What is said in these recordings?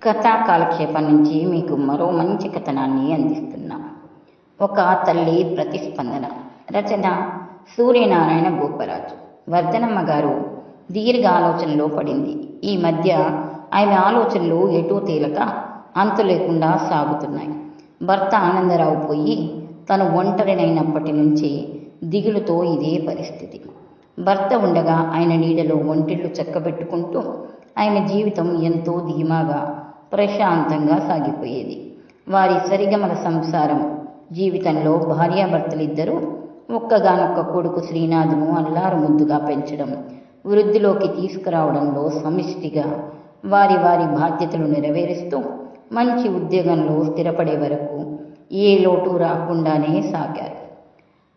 కథా కాలక్షేపం నుంచి మీకు మరో మంచి కథనాన్ని అందిస్తున్నాం. ఒక తల్లి ప్రతిస్పందన. రచన సూర్యనారాయణ గోపరాజు. వర్ధనమ్మ గారు దీర్ఘ ఆలోచనలో పడింది. ఈ మధ్య ఆమె ఆలోచనలు ఎటూ తేలక అంతు లేకుండా సాగుతున్నాయి. భర్త ఆనందరావు పోయి తను ఒంటరినైనప్పటి నుంచి దిగులుతో ఇదే పరిస్థితి. భర్త ఉండగా ఆయన నీడలో ఒంటిళ్ళు చక్కబెట్టుకుంటూ ఆమె జీవితం ఎంతో ధీమాగా ప్రశాంతంగా సాగిపోయేది. వారి సరిగమల సంసారం జీవితంలో భార్యాభర్తలిద్దరూ ఒక్కగానొక్క కొడుకు శ్రీనాథును అల్లారు ముద్దుగా పెంచడం, వృద్ధిలోకి తీసుకురావడంలో సమిష్టిగా వారి వారి బాధ్యతలు నెరవేరుస్తూ మంచి ఉద్యోగంలో స్థిరపడే వరకు ఏ లోటు రాకుండానే సాగారు.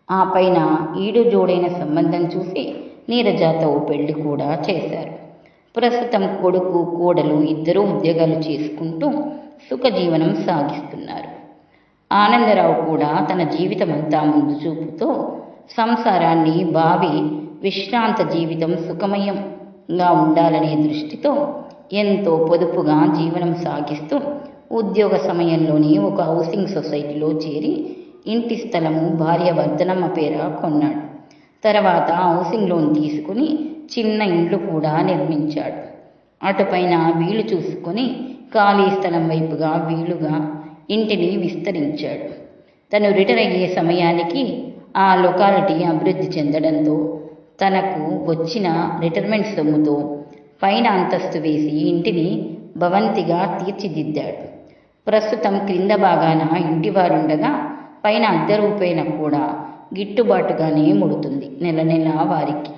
ఆ పైన ఈడు జోడైన సంబంధం చూసి నీరజాతో పెళ్లి కూడా చేశారు. ప్రస్తుతం కొడుకు కోడలు ఇద్దరూ ఉద్యోగాలు చేసుకుంటూ సుఖజీవనం సాగిస్తున్నారు. ఆనందరావు కూడా తన జీవితమంతా ముందు చూపుతో సంసారాన్ని భావి విశ్రాంత జీవితం సుఖమయంగా ఉండాలనే దృష్టితో ఎంతో పొదుపుగా జీవనం సాగిస్తూ ఉద్యోగ సమయంలోనే ఒక హౌసింగ్ సొసైటీలో చేరి ఇంటి స్థలము భార్య వర్ధనమ్మ పేర కొన్నాడు. తర్వాత హౌసింగ్ లోన్ తీసుకుని చిన్న ఇండ్లు కూడా నిర్మించాడు. అటుపైన వీలు చూసుకొని ఖాళీ స్థలం వైపుగా వీలుగా ఇంటిని విస్తరించాడు. తను రిటైర్ అయ్యే సమయానికి ఆ లొకాలిటీ అభివృద్ధి చెందడంతో తనకు వచ్చిన రిటైర్మెంట్ సొమ్ముతో పైన అంతస్తు వేసి ఇంటిని భవంతిగా తీర్చిదిద్దాడు. ప్రస్తుతం క్రింద భాగాన ఇంటివారుండగా పైన అద్దె రూపేణ కూడా గిట్టుబాటుగానే ముడుతుంది నెల నెల వారికి.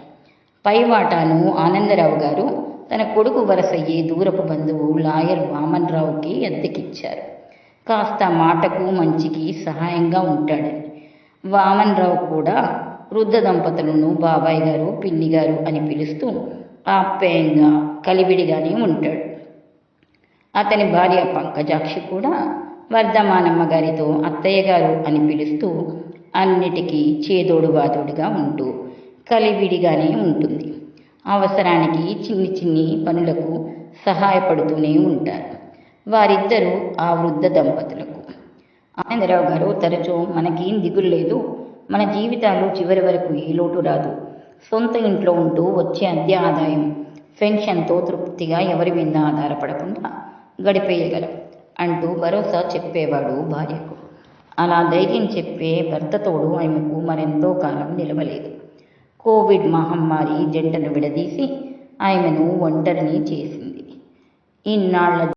పై వాటాను ఆనందరావు గారు తన కొడుకు వరసయ్యే దూరపు బంధువు లాయర్ వామన్రావుకి అద్దెకిచ్చారు. కాస్త మాటకు మంచికి సహాయంగా ఉంటాడని. వామన్రావు కూడా వృద్ధ దంపతులను బాబాయ్ గారు పిన్ని గారు అని పిలుస్తూ ఆప్యాయంగా కలివిడిగానే ఉంటాడు. అతని భార్య పంకజాక్షి కూడా వర్ధమానమ్మ గారితో అత్తయ్య గారు అని పిలుస్తూ అన్నిటికీ చేదోడు వాదోడుగా ఉంటూ కలివిడిగానే ఉంటుంది. అవసరానికి చిన్ని చిన్ని పనులకు సహాయపడుతూనే ఉంటారు వారిద్దరూ ఆ వృద్ధ దంపతులకు. ఆనందరావు గారు తరచూ మనకేం దిగులు లేదు, మన జీవితాలు చివరి వరకు ఏ లోటు రాదు, సొంత ఇంట్లో ఉంటూ వచ్చే అద్దె ఆదాయం పెన్షన్తో తృప్తిగా ఎవరి మీద ఆధారపడకుండా గడిపేయగలం అంటూ భరోసా చెప్పేవాడు భార్యకు. అలా ధైర్యం చెప్పే భర్త తోడు ఆమెకు మరెంతో కాలం నిలవలేదు. కోవిడ్ మహమ్మారి జంటను విడదీసి ఆమెను ఒంటరిని చేసింది. ఇన్నాళ్ల